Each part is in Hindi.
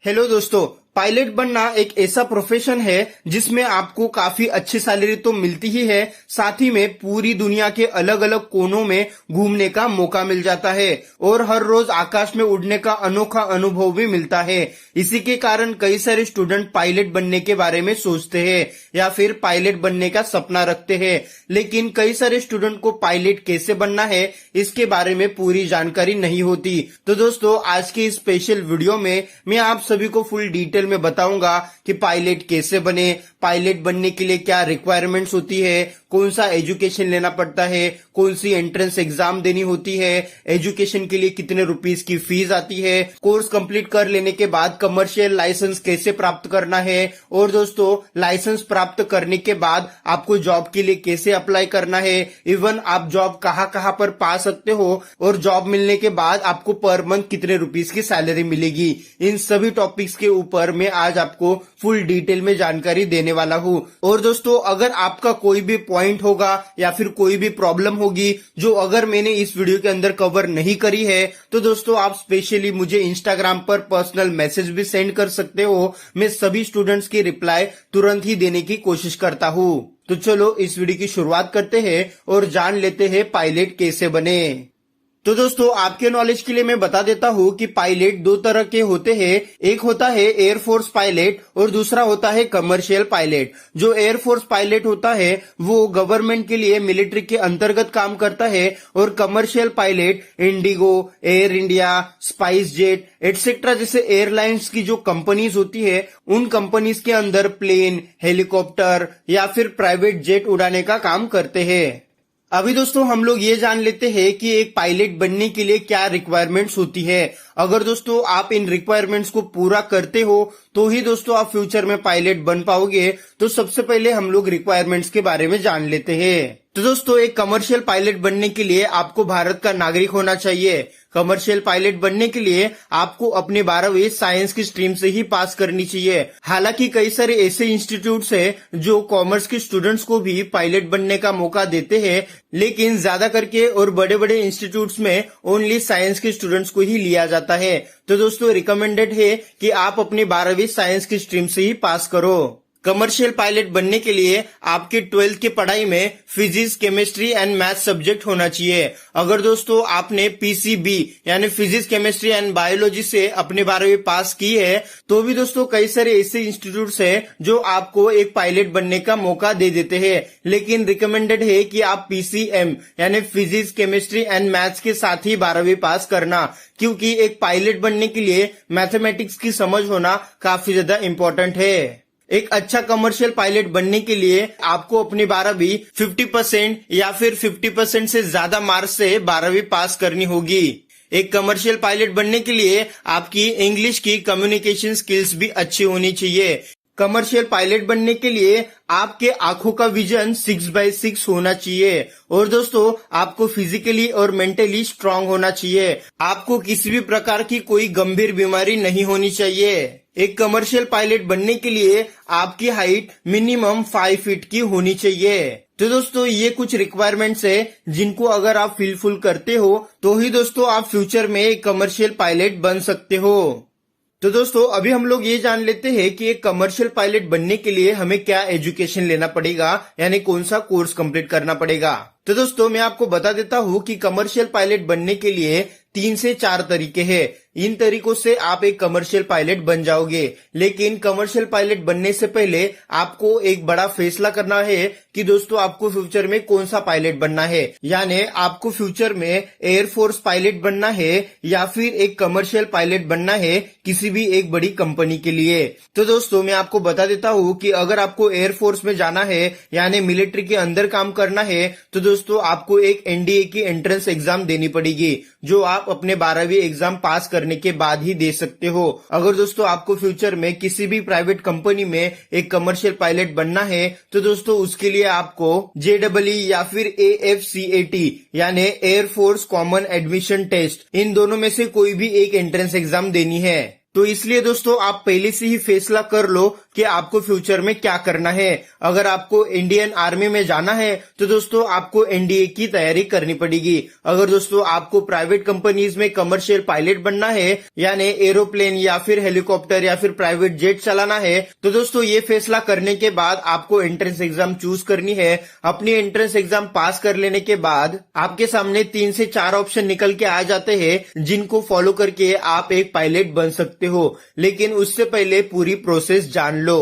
हेलो दोस्तों, पायलट बनना एक ऐसा प्रोफेशन है जिसमें आपको काफी अच्छी सैलरी तो मिलती ही है, साथ ही में पूरी दुनिया के अलग अलग कोनों में घूमने का मौका मिल जाता है और हर रोज आकाश में उड़ने का अनोखा अनुभव भी मिलता है। इसी के कारण कई सारे स्टूडेंट पायलट बनने के बारे में सोचते हैं या फिर पायलट बनने का सपना रखते हैं, लेकिन कई सारे स्टूडेंट को पायलट कैसे बनना है इसके बारे में पूरी जानकारी नहीं होती। तो दोस्तों, आज के इस स्पेशल वीडियो में मैं आप सभी को फुल डिटेल में बताऊंगा कि पायलट कैसे बने, पायलट बनने के लिए क्या रिक्वायरमेंट्स होती है, कौन सा एजुकेशन लेना पड़ता है, कौन सी एंट्रेंस एग्जाम देनी होती है, एजुकेशन के लिए कितने रुपीस की फीस आती है, कोर्स कंप्लीट कर लेने के बाद कमर्शियल लाइसेंस कैसे प्राप्त करना है, और दोस्तों लाइसेंस प्राप्त करने के बाद आपको जॉब के लिए कैसे अप्लाई करना है, इवन आप जॉब कहां पर पा सकते हो और जॉब मिलने के बाद आपको पर मंथ कितने रुपीस की सैलरी मिलेगी। इन सभी टॉपिक्स के ऊपर मैं आज आपको फुल डिटेल में जानकारी देने वाला हूँ। और दोस्तों, अगर आपका कोई भी पॉइंट होगा या फिर कोई भी प्रॉब्लम होगी जो अगर मैंने इस वीडियो के अंदर कवर नहीं करी है, तो दोस्तों आप स्पेशली मुझे इंस्टाग्राम पर पर्सनल मैसेज भी सेंड कर सकते हो। मैं सभी स्टूडेंट्स की रिप्लाई तुरंत ही देने की कोशिश करता हूँ। तो चलो इस वीडियो की शुरुआत करते हैं और जान लेते हैं पायलट कैसे बने। तो दोस्तों, आपके नॉलेज के लिए मैं बता देता हूँ कि पायलट दो तरह के होते हैं। एक होता है एयरफोर्स पायलट और दूसरा होता है कमर्शियल पायलट। जो एयरफोर्स पायलट होता है वो गवर्नमेंट के लिए मिलिट्री के अंतर्गत काम करता है और commercial pilot Indigo, Air India, spice jet etcetera जैसे एयरलाइंस की जो कंपनीज होती है उन कंपनीज के अंदर प्लेन, हेलीकॉप्टर या फिर प्राइवेट जेट उड़ाने का काम करते हैं। अभी दोस्तों हम लोग ये जान लेते हैं कि एक पायलट बनने के लिए क्या रिक्वायरमेंट्स होती है। अगर दोस्तों आप इन रिक्वायरमेंट्स को पूरा करते हो तो ही दोस्तों आप फ्यूचर में पायलट बन पाओगे। तो सबसे पहले हम लोग रिक्वायरमेंट्स के बारे में जान लेते हैं। तो दोस्तों, एक कमर्शियल पायलट बनने के लिए आपको भारत का नागरिक होना चाहिए। कमर्शियल पायलट बनने के लिए आपको अपने 12वीं साइंस की स्ट्रीम से ही पास करनी चाहिए। हालांकि कई सारे ऐसे इंस्टीट्यूट्स हैं जो कॉमर्स के स्टूडेंट्स को भी पायलट बनने का मौका देते हैं, लेकिन ज्यादा करके और बड़े बड़े इंस्टीट्यूट्स में ओनली साइंस के स्टूडेंट्स को ही लिया जाता है। तो दोस्तों रिकमेंडेड है कि आप अपनी 12वीं साइंस की स्ट्रीम से ही पास करो। कमर्शियल पायलट बनने के लिए आपके 12th की पढ़ाई में physics, chemistry and math subject होना चाहिए। अगर दोस्तों आपने पीसीबी यानी फिजिक्स, केमिस्ट्री एंड बायोलॉजी से अपने 12वीं पास की है तो भी दोस्तों कई सारे ऐसे इंस्टीट्यूट्स हैं जो आपको एक पायलट बनने का मौका दे देते हैं, लेकिन रिकमेंडेड है कि आप पीसीएम यानी फिजिक्स, केमिस्ट्री एंड मैथ्स के साथ ही 12वीं पास करना, क्योंकि एक पायलट बनने के लिए मैथमेटिक्स की समझ होना काफी ज्यादा इम्पोर्टेंट है। एक अच्छा कमर्शियल पायलट बनने के लिए आपको अपनी 12वीं 50% या फिर 50% से ज्यादा मार्क्स से 12वीं पास करनी होगी। एक कमर्शियल पायलट बनने के लिए आपकी इंग्लिश की कम्युनिकेशन स्किल्स भी अच्छी होनी चाहिए। कमर्शियल पायलट बनने के लिए आपके आंखों का विजन 6/6 होना चाहिए और दोस्तों आपको फिजिकली और मेंटली स्ट्रांग होना चाहिए। आपको किसी भी प्रकार की कोई गंभीर बीमारी नहीं होनी चाहिए। एक कमर्शियल पायलट बनने के लिए आपकी हाइट मिनिमम 5 फीट की होनी चाहिए। तो दोस्तों ये कुछ रिक्वायरमेंट्स है जिनको अगर आप फिलफुल करते हो तो ही दोस्तों आप फ्यूचर में एक कमर्शियल पायलट बन सकते हो। तो दोस्तों अभी हम लोग ये जान लेते हैं कि एक कमर्शियल पायलट बनने के लिए हमें क्या एजुकेशन लेना पड़ेगा, यानी कौन सा कोर्स कंप्लीट करना पड़ेगा। तो दोस्तों मैं आपको बता देता हूँ कि कमर्शियल पायलट बनने के लिए 3 से 4 तरीके हैं। इन तरीकों से आप एक कमर्शियल पायलट बन जाओगे, लेकिन कमर्शियल पायलट बनने से पहले आपको एक बड़ा फैसला करना है कि दोस्तों आपको फ्यूचर में कौन सा पायलट बनना है, यानी आपको फ्यूचर में एयरफोर्स पायलट बनना है या फिर एक कमर्शियल पायलट बनना है किसी भी एक बड़ी कंपनी के लिए। तो दोस्तों मैं आपको बता देता हूँ कि अगर आपको एयरफोर्स में जाना है यानी मिलिट्री के अंदर काम करना है तो दोस्तों आपको एक एनडीए की एंट्रेंस एग्जाम देनी पड़ेगी, जो आप अपने 12वीं एग्जाम पास करने के बाद ही दे सकते हो। अगर दोस्तों आपको फ्यूचर में किसी भी प्राइवेट कंपनी में एक कमर्शियल पायलट बनना है तो दोस्तों उसके लिए आपको जेईई या फिर AFCAT यानी एयरफोर्स कॉमन एडमिशन टेस्ट, इन दोनों में से कोई भी एक एंट्रेंस एग्जाम देनी है। तो इसलिए दोस्तों आप पहले से ही फैसला कर लो कि आपको फ्यूचर में क्या करना है। अगर आपको इंडियन आर्मी में जाना है तो दोस्तों आपको एनडीए की तैयारी करनी पड़ेगी। अगर दोस्तों आपको प्राइवेट कंपनीज में कमर्शियल पायलट बनना है, यानी एरोप्लेन या फिर हेलीकॉप्टर या फिर प्राइवेट जेट चलाना है, तो दोस्तों ये फैसला करने के बाद आपको एंट्रेंस एग्जाम चूज करनी है। अपनी एंट्रेंस एग्जाम पास कर लेने के बाद आपके सामने 3 से 4 ऑप्शन निकल के आ जाते हैं, जिनको फॉलो करके आप एक पायलट बन सकते हो। लेकिन उससे पहले पूरी प्रोसेस जान लो।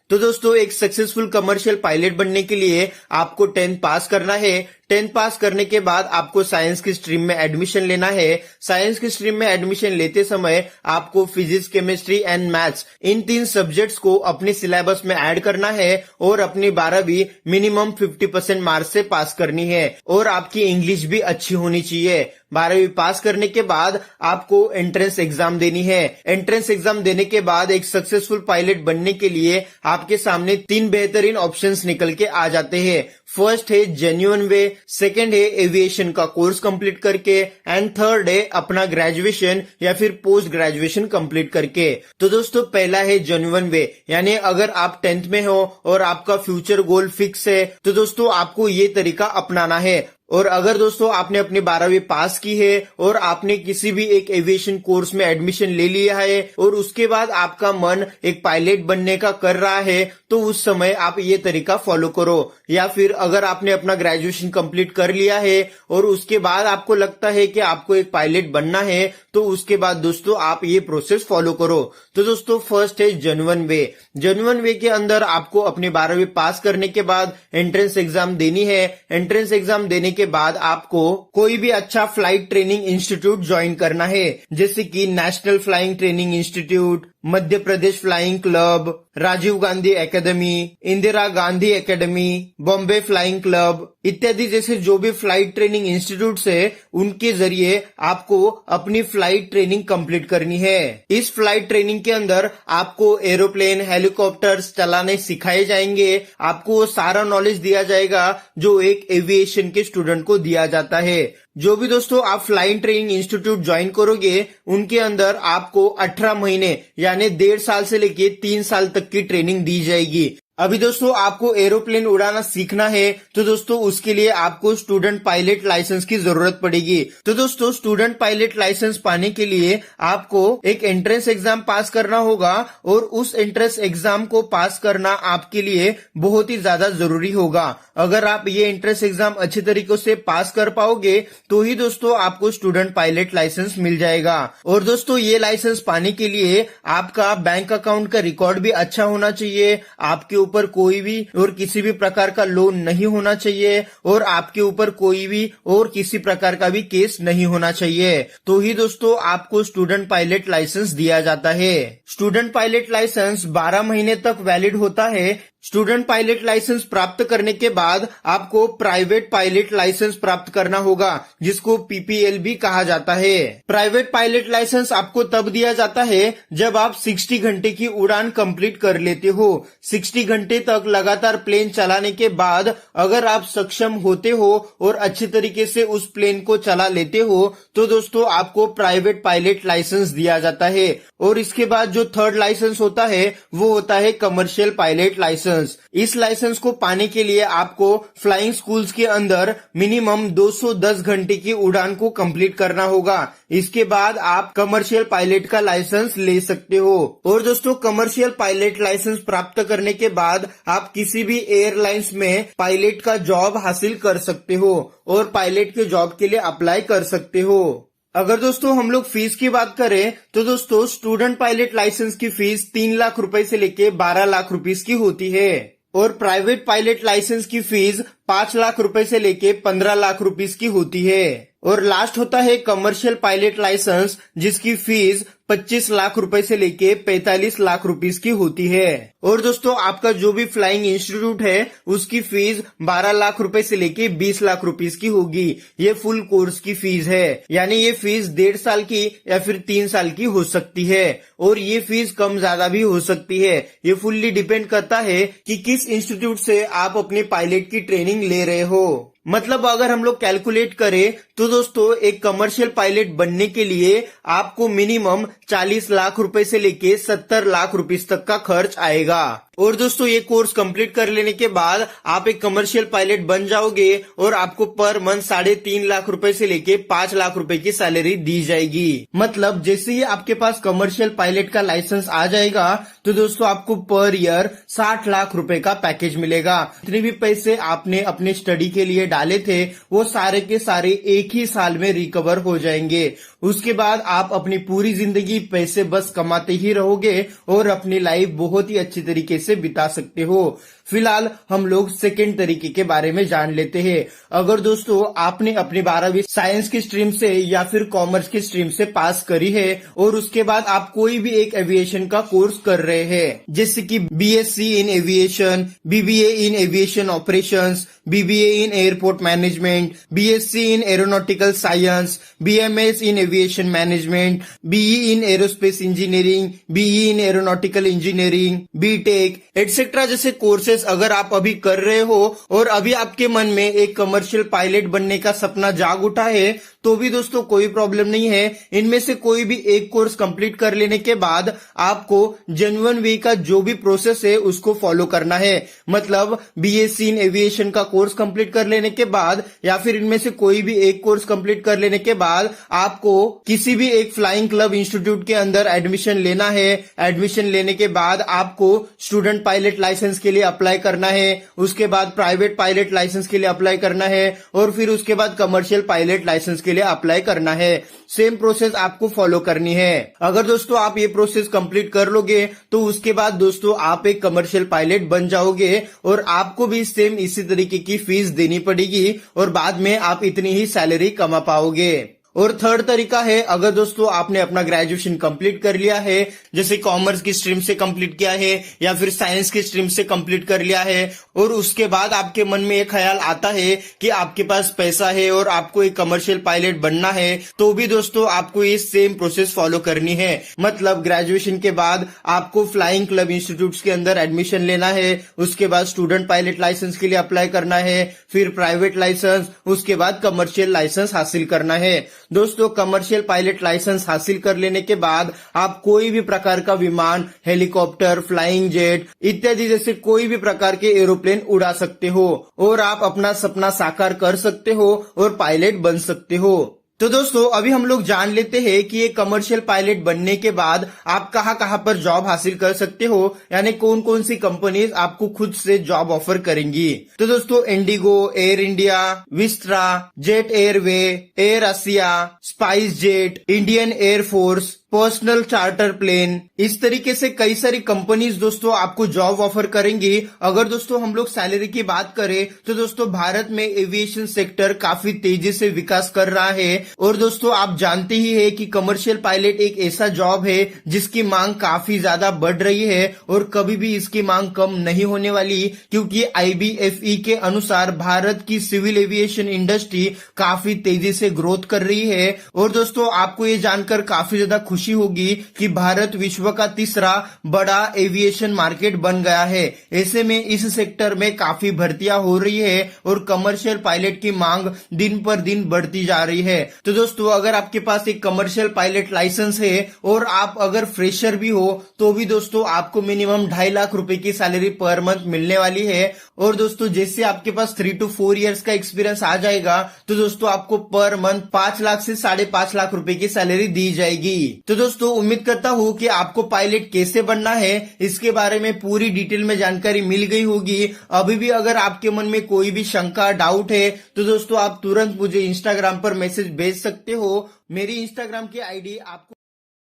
तो दोस्तों एक सक्सेसफुल कमर्शियल पायलट बनने के लिए आपको 10th पास करना है। 10th पास करने के बाद आपको साइंस की स्ट्रीम में एडमिशन लेना है। साइंस की स्ट्रीम में एडमिशन लेते समय आपको physics, chemistry and maths in 3 subjects को अपने सिलेबस में ऐड करना है और अपनी 12वीं मिनिमम 50% मार्क्स से पास करनी है। और आपकी इंग्लिश भी अच्छी होनी चाहिए। 12वीं पास करने के बाद आपको एंट्रेंस एग्जाम देनी है। एंट्रेंस एग्जाम देने के बाद एक सक्सेसफुल पायलट बनने के लिए आपके सामने 3 बेहतरीन ऑप्शंस निकल के आ जाते हैं। फर्स्ट है जेन्युइन वे, सेकंड है एविएशन का कोर्स कंप्लीट करके, एंड थर्ड है अपना ग्रेजुएशन या फिर पोस्ट ग्रेजुएशन कंप्लीट करके। तो दोस्तों पहला है जेन्युइन वे, यानी अगर आप 10th में हो और आपका फ्यूचर गोल फिक्स है तो दोस्तों आपको ये तरीका अपनाना है। और अगर दोस्तों आपने अपनी 12वीं पास की है और आपने किसी भी एक एविएशन कोर्स में एडमिशन ले लिया है और उसके बाद आपका मन एक पायलट बनने का कर रहा है, तो उस समय आप ये तरीका फॉलो करो। या फिर अगर आपने अपना ग्रेजुएशन कंप्लीट कर लिया है और उसके बाद आपको लगता है कि आपको एक पायलट बनना है, तो उसके बाद दोस्तों आप ये प्रोसेस फॉलो करो। तो दोस्तों फर्स्ट है जेन्युइन वे। जेन्युइन वे के अंदर आपको अपनी 12वीं पास करने के बाद एंट्रेंस एग्जाम देनी है। एंट्रेंस एग्जाम देने के बाद आपको कोई भी अच्छा फ्लाइट ट्रेनिंग इंस्टीट्यूट ज्वाइन करना है, जैसे कि National Flying Training Institute, Madhya Pradesh Flying Club, Rajiv Gandhi Academy, Indira Gandhi Academy, Bombay Flying Club इत्यादि जैसे जो भी फ्लाइट ट्रेनिंग इंस्टीट्यूट्स है, उनके जरिए आपको अपनी फ्लाइट ट्रेनिंग कंप्लीट करनी है। इस फ्लाइट ट्रेनिंग के अंदर आपको एरोप्लेन, हेलीकॉप्टर्स चलाने सिखाए जाएंगे। आपको सारा नॉलेज दिया जाएगा जो एक एविएशन के स्टूडेंट को दिया जाता है। जो भी दोस्तों आप फ्लाइंग ट्रेनिंग इंस्टीट्यूट ज्वाइन करोगे, उनके अंदर आपको 18 महीने यानी 1.5 साल से लेके 3 साल तक की ट्रेनिंग दी जाएगी। अभी दोस्तों आपको एरोप्लेन उड़ाना सीखना है, तो दोस्तों उसके लिए आपको स्टूडेंट पायलट लाइसेंस की जरूरत पड़ेगी। तो दोस्तों स्टूडेंट पायलट लाइसेंस पाने के लिए आपको एक एंट्रेंस एग्जाम पास करना होगा और उस एंट्रेंस एग्जाम को पास करना आपके लिए बहुत ही ज्यादा जरूरी होगा। अगर आप ये एंट्रेंस एग्जाम अच्छे तरीके से पास कर पाओगे तो ही दोस्तों आपको स्टूडेंट पायलट लाइसेंस मिल जाएगा। और दोस्तों ये लाइसेंस पाने के लिए आपका बैंक अकाउंट का रिकॉर्ड भी अच्छा होना चाहिए, आपके ऊपर कोई भी और किसी भी प्रकार का लोन नहीं होना चाहिए और आपके ऊपर कोई भी और किसी प्रकार का भी केस नहीं होना चाहिए, तो ही दोस्तों आपको स्टूडेंट पायलट लाइसेंस दिया जाता है। स्टूडेंट पायलट लाइसेंस 12 महीने तक वैलिड होता है। स्टूडेंट पायलट लाइसेंस प्राप्त करने के बाद आपको प्राइवेट पायलट लाइसेंस प्राप्त करना होगा, जिसको पीपीएल भी कहा जाता है। प्राइवेट पायलट लाइसेंस आपको तब दिया जाता है जब आप 60 घंटे की उड़ान कंप्लीट कर लेते हो। 60 घंटे तक लगातार प्लेन चलाने के बाद अगर आप सक्षम होते हो और अच्छे तरीके से उस प्लेन को चला लेते हो, तो दोस्तों आपको प्राइवेट पायलट लाइसेंस दिया जाता है। और इसके बाद जो थर्ड लाइसेंस होता है वो होता है कमर्शियल पायलट लाइसेंस। इस लाइसेंस को पाने के लिए आपको फ्लाइंग स्कूल्स के अंदर मिनिमम 210 घंटे की उड़ान को कंप्लीट करना होगा। इसके बाद आप कमर्शियल पायलट का लाइसेंस ले सकते हो। और दोस्तों कमर्शियल पायलट लाइसेंस प्राप्त करने के बाद आप किसी भी एयरलाइंस में पायलट का जॉब हासिल कर सकते हो और पायलट के जॉब के लिए अप्लाई कर सकते हो। अगर दोस्तों हम लोग फीस की बात करें तो दोस्तों स्टूडेंट पायलट लाइसेंस की फीस 3 लाख रुपए से लेके 12 लाख रुपीस की होती है और प्राइवेट पायलट लाइसेंस की फीस 5 लाख रुपए से लेके 15 लाख रुपीस की होती है। और लास्ट होता है कमर्शियल पायलट लाइसेंस, जिसकी फीस 25 लाख रुपए से लेके 45 लाख रुपीस की होती है। और दोस्तों आपका जो भी फ्लाइंग इंस्टीट्यूट है उसकी फीस 12 लाख रुपए से लेके 20 लाख रुपीस की होगी। ये फुल कोर्स की फीस है, यानी ये फीस 1.5 साल की या फिर 3 साल की हो सकती है और ये फीस कम ज्यादा भी हो सकती है। ये फुल्ली डिपेंड करता है कि किस इंस्टीट्यूट से आप अपने पायलट की ट्रेनिंग ले रहे हो। मतलब अगर हम लोग कैलकुलेट करें तो दोस्तों एक कमर्शियल पायलट बनने के लिए आपको मिनिमम 40 लाख रुपए से लेके 70 लाख रुपीस तक का खर्च आएगा। और दोस्तों ये कोर्स कंप्लीट कर लेने के बाद आप एक कमर्शियल पायलट बन जाओगे और आपको पर मंथ 3.5 लाख रुपए से लेके 5 लाख रुपए की सैलरी दी जाएगी। मतलब जैसे ही आपके पास कमर्शियल पायलट का लाइसेंस आ जाएगा तो दोस्तों आपको पर ईयर 60 लाख रुपए का पैकेज मिलेगा। जितने भी पैसे आपने अपने स्टडी के लिए डाले थे वो सारे के सारे एक ही साल में रिकवर हो जाएंगे। उसके बाद आप अपनी पूरी जिंदगी पैसे बस कमाते ही रहोगे और अपनी लाइफ बहुत ही अच्छी तरीके से बिता सकते हो। फिलहाल हम लोग सेकेंड तरीके के बारे में जान लेते हैं। अगर दोस्तों आपने अपनी 12वीं साइंस की स्ट्रीम से या फिर कॉमर्स की स्ट्रीम से पास करी है और उसके बाद आप कोई भी एक एविएशन का कोर्स कर रहे हैं, जैसे कि BSc in aviation, BBA in aviation operations, BBA in airport management, BSc in aeronautical science, BMS in aviation management, BE in aerospace engineering, BE in aeronautical engineering, BTech etcetera जैसे कोर्सेज अगर आप अभी कर रहे हो और अभी आपके मन में एक कमर्शियल पायलट बनने का सपना जाग उठा है तो भी दोस्तों कोई प्रॉब्लम नहीं है। इनमें से कोई भी एक कोर्स कंप्लीट कर लेने के बाद आपको जेन्युइन वे का जो भी प्रोसेस है उसको फॉलो करना है। मतलब बीएससी इन एविएशन का कोर्स कंप्लीट कर लेने के बाद या फिर इनमें से कोई भी एक कोर्स कंप्लीट कर लेने के बाद आपको किसी भी एक फ्लाइंग क्लब इंस्टीट्यूट के अंदर एडमिशन लेना है। एडमिशन लेने के बाद आपको स्टूडेंट पायलट लाइसेंस के लिए अप्लाई करना है, उसके बाद प्राइवेट पायलट लाइसेंस के लिए अप्लाई करना है और फिर उसके बाद कमर्शियल पायलट लाइसेंस के लिए अप्लाई करना है। सेम प्रोसेस आपको फॉलो करनी है। अगर दोस्तों आप ये प्रोसेस कंप्लीट कर लोगे तो उसके बाद दोस्तों आप एक कमर्शियल पायलट बन जाओगे और आपको भी सेम इसी तरीके की फीस देनी पड़ेगी और बाद में आप इतनी ही सैलरी कमा पाओगे। और थर्ड तरीका है, अगर दोस्तों आपने अपना ग्रेजुएशन कंप्लीट कर लिया है, जैसे कॉमर्स की स्ट्रीम से कंप्लीट किया है या फिर साइंस की स्ट्रीम से कंप्लीट कर लिया है और उसके बाद आपके मन में एक ख्याल आता है कि आपके पास पैसा है और आपको एक कमर्शियल पायलट बनना है, तो भी दोस्तों आपको ये सेम प्रोसेस फॉलो करनी है। मतलब ग्रेजुएशन के बाद आपको फ्लाइंग क्लब इंस्टीट्यूट के अंदर एडमिशन लेना है, उसके बाद स्टूडेंट पायलट लाइसेंस के लिए अप्लाई करना है, फिर प्राइवेट लाइसेंस, उसके बाद कमर्शियल लाइसेंस हासिल करना है। दोस्तों कमर्शियल पायलट लाइसेंस हासिल कर लेने के बाद आप कोई भी प्रकार का विमान, हेलीकॉप्टर, फ्लाइंग जेट इत्यादि जैसे कोई भी प्रकार के एरोप्लेन उड़ा सकते हो और आप अपना सपना साकार कर सकते हो और पायलट बन सकते हो। तो दोस्तों अभी हम लोग जान लेते हैं कि एक कमर्शियल पायलट बनने के बाद आप कहां कहां पर जॉब हासिल कर सकते हो, यानी कौन कौन सी कंपनीज आपको खुद से जॉब ऑफर करेंगी। तो दोस्तों IndiGo, Air India, Vistara, Jet Airway, Air Asia, SpiceJet, Indian Air Force, personal charter plane, इस तरीके से कई सारी कंपनीज दोस्तों आपको जॉब ऑफर करेंगी। अगर दोस्तों हम लोग सैलरी की बात करें तो दोस्तों भारत में एविएशन सेक्टर काफी तेजी से विकास कर रहा है और दोस्तों आप जानते ही है कि कमर्शियल पायलट एक ऐसा जॉब है जिसकी मांग काफी ज्यादा बढ़ रही है और कभी भी इसकी मांग कम नहीं होने वाली, क्योंकि IBFE के अनुसार भारत की सिविल एविएशन इंडस्ट्री काफी तेजी से ग्रोथ कर रही है। और दोस्तों आपको ये जानकर काफी ज्यादा खुशी होगी कि भारत विश्व का तीसरा बड़ा एविएशन मार्केट बन गया है। ऐसे में इस सेक्टर में काफी भर्तियां हो रही है और कमर्शियल पायलट की मांग दिन पर दिन बढ़ती जा रही है। तो दोस्तों अगर आपके पास एक कमर्शियल पायलट लाइसेंस है और आप अगर फ्रेशर भी हो तो भी दोस्तों आपको मिनिमम 2.5 लाख रुपए की सैलरी पर मंथ मिलने वाली है। और दोस्तों जैसे आपके पास 3 to 4 इयर्स का एक्सपीरियंस आ जाएगा तो दोस्तों आपको पर मंथ 5 लाख से 5.5 लाख रुपए की सैलरी दी जाएगी। तो दोस्तों उम्मीद करता हूँ कि आपको पायलट कैसे बनना है इसके बारे में पूरी डिटेल में जानकारी मिल गई होगी। अभी भी अगर आपके मन में कोई भी शंका, डाउट है तो दोस्तों आप तुरंत मुझे इंस्टाग्राम पर मैसेज भेज सकते हो। मेरी इंस्टाग्राम की आईडी आपको